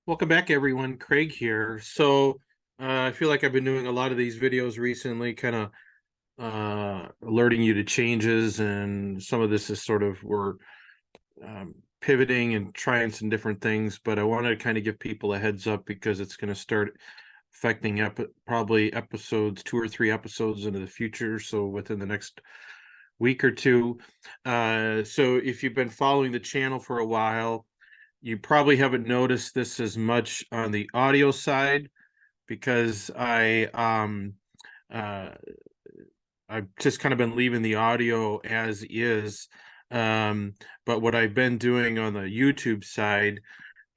Welcome back, everyone. Craig here. I feel like I've been doing a lot of these videos recently, kind of alerting you to changes, and some of this is sort of we're pivoting and trying some different things. But I want to kind of give people a heads up because it's going to start affecting probably episodes, 2 or 3 episodes into the future. So within the next week or two. So if you've been following the channel for a while, you probably haven't noticed this as much on the audio side because uh I've just kind of been leaving the audio as is. Um, but what I've been doing on the YouTube side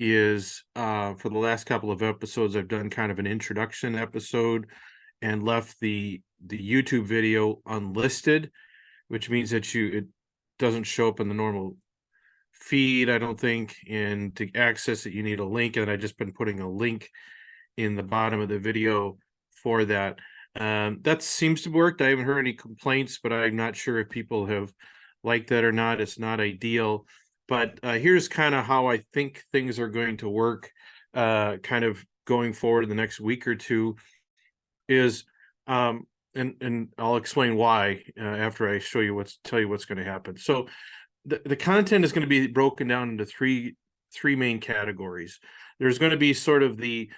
is for the last couple of episodes, I've done kind of an introduction episode and left the YouTube video unlisted, which means that it doesn't show up in the normal feed, I don't think. And to access it, you need a link, and I just been putting a link in the bottom of the video for that. That seems to work. I haven't heard any complaints, but I'm not sure if people have liked that or not. It's not ideal, but here's kind of how I think things are going to work, kind of going forward in the next week or two. Is and I'll explain why after I tell you what's going to happen. So the content is going to be broken down into three main categories. There's going to be sort of the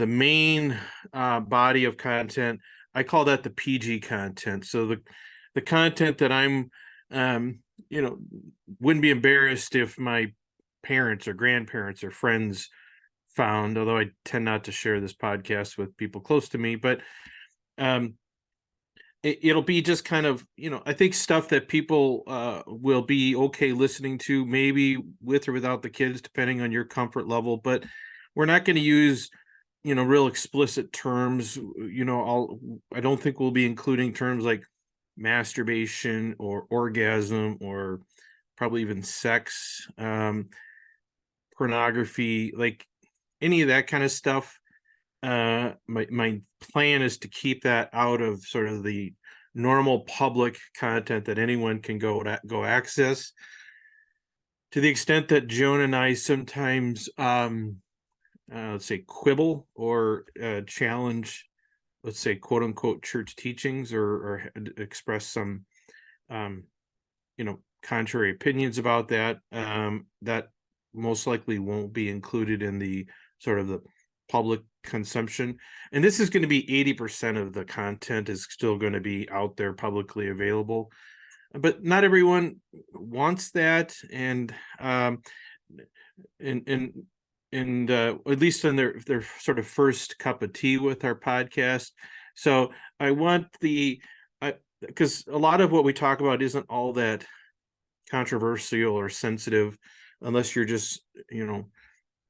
main body of content. I call that the PG content. So the content that I'm um, wouldn't be embarrassed if my parents or grandparents or friends found, although I tend not to share this podcast with people close to me. But um, it'll be just kind of, I think stuff that people will be okay listening to, maybe with or without the kids, depending on your comfort level. But we're not going to use, real explicit terms. I don't think we'll be including terms like masturbation or orgasm or probably even sex, pornography, like any of that kind of stuff. My plan is to keep that out of sort of the normal public content that anyone can go access. To the extent that Jonah and I sometimes let's say quibble or challenge, let's say, quote unquote, church teachings, or express some um contrary opinions about that, that most likely won't be included in the sort of the public consumption. And this is going to be 80% of the content is still going to be out there publicly available, but not everyone wants that. And at least in their sort of first cup of tea with our podcast. So I want because a lot of what we talk about isn't all that controversial or sensitive, unless you're just,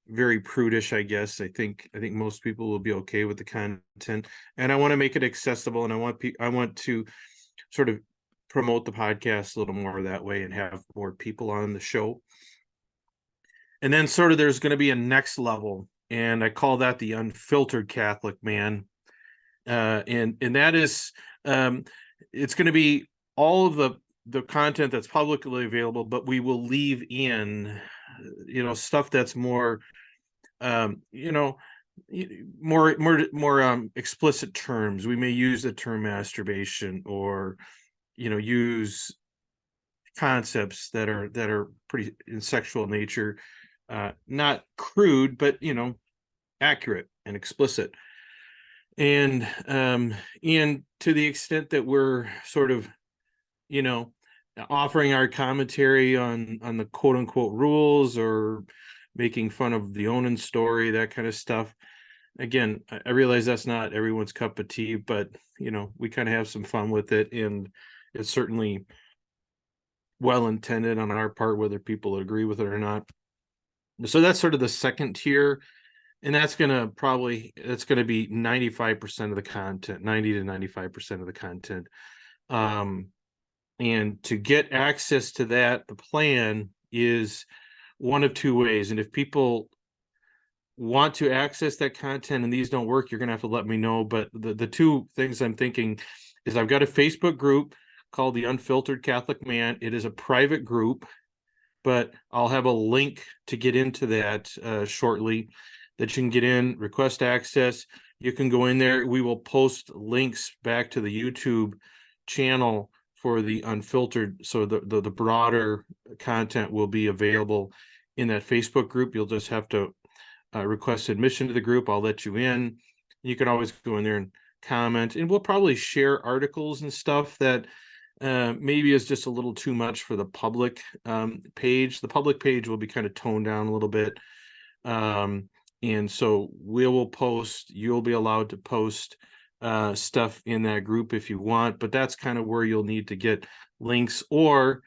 very prudish, I guess. I think most people will be okay with the content, and I want to make it accessible, and I want to sort of promote the podcast a little more that way and have more people on the show. And then sort of there's going to be a next level, and I call that the Unfiltered Catholic Man. And that is, it's going to be all of the content that's publicly available, but we will leave in, stuff that's more, more explicit terms. We may use the term masturbation, or use concepts that are pretty in sexual nature, not crude, but accurate and explicit. And to the extent that we're sort of, you know offering our commentary on the quote unquote rules, or making fun of the Onan story, that kind of stuff. Again, I realize that's not everyone's cup of tea, but we kind of have some fun with it, and it's certainly well intended on our part, whether people agree with it or not. So that's sort of the second tier, and that's gonna be 95% of the content, 90 to 95% of the content. Um, and to get access to that, the plan is one of two ways. And if people want to access that content and these don't work, you're gonna have to let me know. But the two things I'm thinking is, I've got a Facebook group called the Unfiltered Catholic Man. It is a private group. but I'll have a link to get into that shortly, that you can get in, request access. You can go in there. We will post links back to the YouTube channel for the unfiltered, so the broader content will be available in that Facebook group. You'll just have to request admission to the group. I'll let you in. You can always go in there and comment, and we'll probably share articles and stuff that maybe is just a little too much for the public page. The public page will be kind of toned down a little bit. And so we will post, you'll be allowed to post stuff in that group if you want, but that's kind of where you'll need to get links, or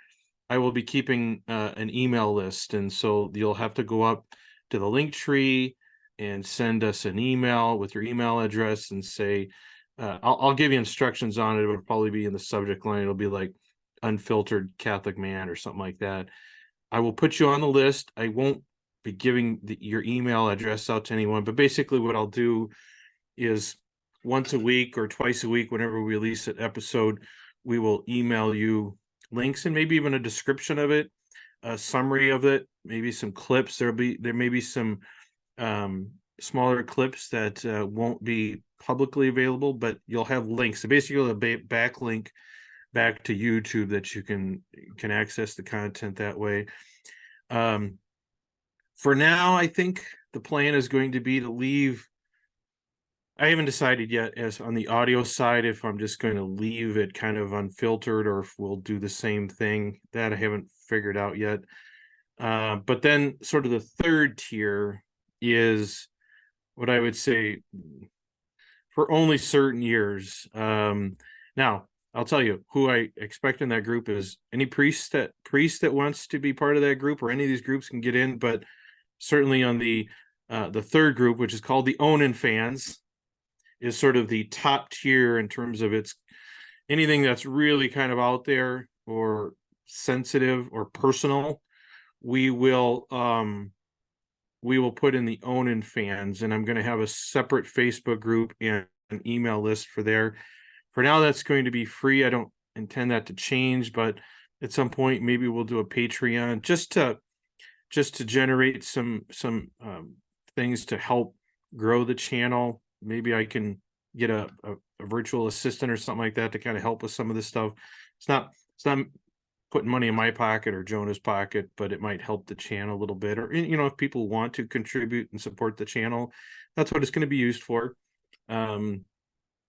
I will be keeping an email list. And so you'll have to go up to the link tree and send us an email with your email address and say, I'll give you instructions on it. It'll probably be in the subject line. It'll be like Unfiltered Catholic Man or something like that. I will put you on the list. I won't be giving your email address out to anyone, but basically what I'll do is once a week or twice a week, whenever we release an episode, we will email you links and maybe even a description of it, a summary of it, maybe some clips. There may be some smaller clips that won't be publicly available, but you'll have links. So basically a backlink back to YouTube that you can access the content that way. For now, I think the plan is going to be to leave. I haven't decided yet as on the audio side if I'm just going to leave it kind of unfiltered or if we'll do the same thing. That I haven't figured out yet. But then sort of the third tier is what I would say for only certain years. Now, I'll tell you who I expect in that group is any priest that wants to be part of that group, or any of these groups can get in, but certainly on the third group, which is called the Onan fans, is sort of the top tier in terms of its anything that's really kind of out there or sensitive or personal. We will put in the Onan fans, and I'm going to have a separate Facebook group and an email list for there. For now, that's going to be free. I don't intend that to change, but at some point, maybe we'll do a Patreon just to generate some things to help grow the channel. Maybe I can get a virtual assistant or something like that to kind of help with some of this stuff. It's not putting money in my pocket or Jonah's pocket, but it might help the channel a little bit. Or, if people want to contribute and support the channel, that's what it's going to be used for. But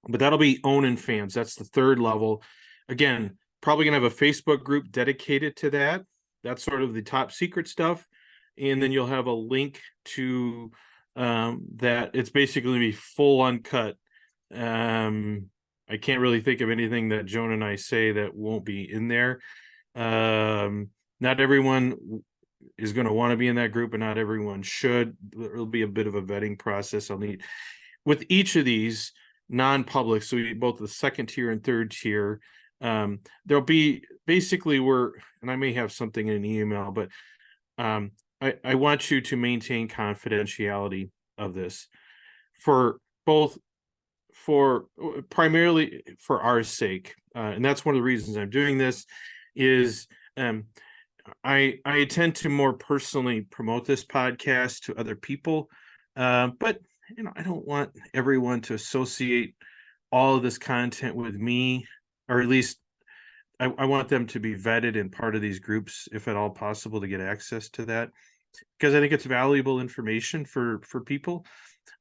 that'll be Onan fans. That's the third level. Again, probably going to have a Facebook group dedicated to that. That's sort of the top secret stuff. And then you'll have a link to that. It's basically going to be full uncut. I can't really think of anything that Jonah and I say that won't be in there. Not everyone is going to want to be in that group, and not everyone should. There'll be a bit of a vetting process I'll need with each of these non-public. So both the second tier and third tier, there'll be basically and I may have something in an email, but I want you to maintain confidentiality of this primarily for our sake. And that's one of the reasons I'm doing this is I tend to more personally promote this podcast to other people. But I don't want everyone to associate all of this content with me, or at least I want them to be vetted and part of these groups, if at all possible, to get access to that, because I think it's valuable information for people.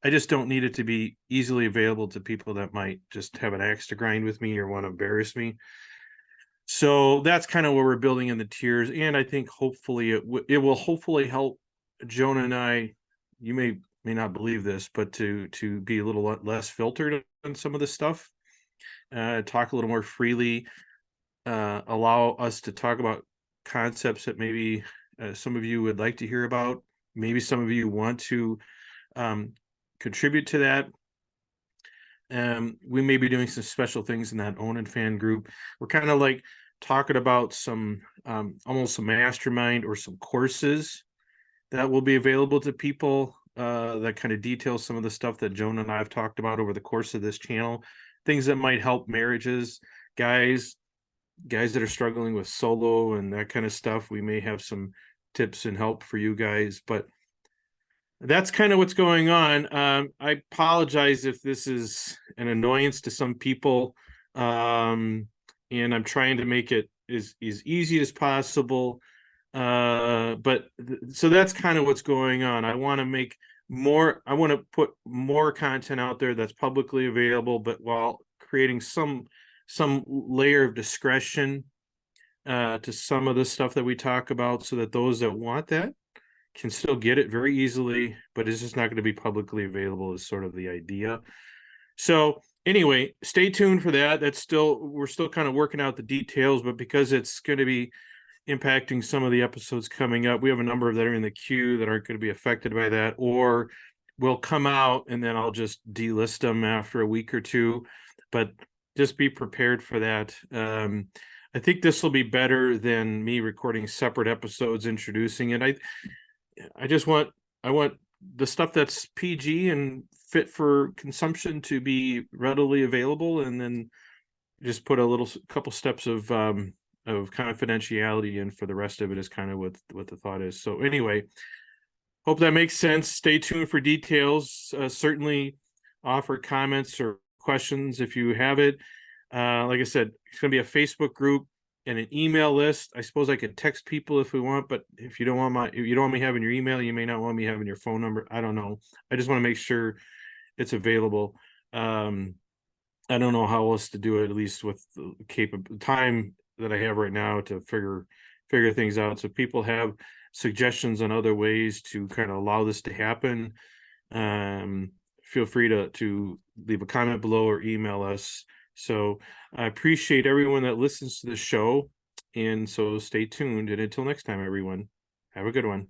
I just don't need it to be easily available to people that might just have an axe to grind with me or want to embarrass me. So that's kind of where we're building in the tiers, and I think hopefully it will hopefully help Jonah and I. You may not believe this, but to be a little less filtered on some of this stuff, talk a little more freely, allow us to talk about concepts that maybe some of you would like to hear about. Maybe some of you want to contribute to that. We may be doing some special things in that Onan fan group. We're kind of like talking about some almost a mastermind or some courses that will be available to people that kind of detail some of the stuff that Jonah and I have talked about over the course of this channel. Things that might help marriages, guys that are struggling with solo and that kind of stuff. We may have some tips and help for you guys. But that's kind of what's going on. I apologize if this is an annoyance to some people. And I'm trying to make it as easy as possible. So that's kind of what's going on. I want to put more content out there that's publicly available, but while creating some layer of discretion to some of the stuff that we talk about, so that those that want that can still get it very easily, but it's just not going to be publicly available is sort of the idea. So anyway, stay tuned for that. We're still kind of working out the details, but because it's going to be impacting some of the episodes coming up, we have a number that are in the queue that aren't going to be affected by that, or will come out and then I'll just delist them after a week or two. But just be prepared for that. I think this will be better than me recording separate episodes introducing it. I want the stuff that's PG and fit for consumption to be readily available, and then just put a couple steps of confidentiality in for the rest of it is kind of what the thought is. So anyway, hope that makes sense. Stay tuned for details. Certainly offer comments or questions if you have it. Like I said, it's going to be a Facebook group and an email list. I suppose I could text people if we want, but if you don't want me having your email, you may not want me having your phone number. I don't know. I just want to make sure it's available. I don't know how else to do it, at least with the time that I have right now to figure things out. So people have suggestions on other ways to kind of allow this to happen. Feel free to leave a comment below or email us. So I appreciate everyone that listens to the show. And so stay tuned. And until next time, everyone, have a good one.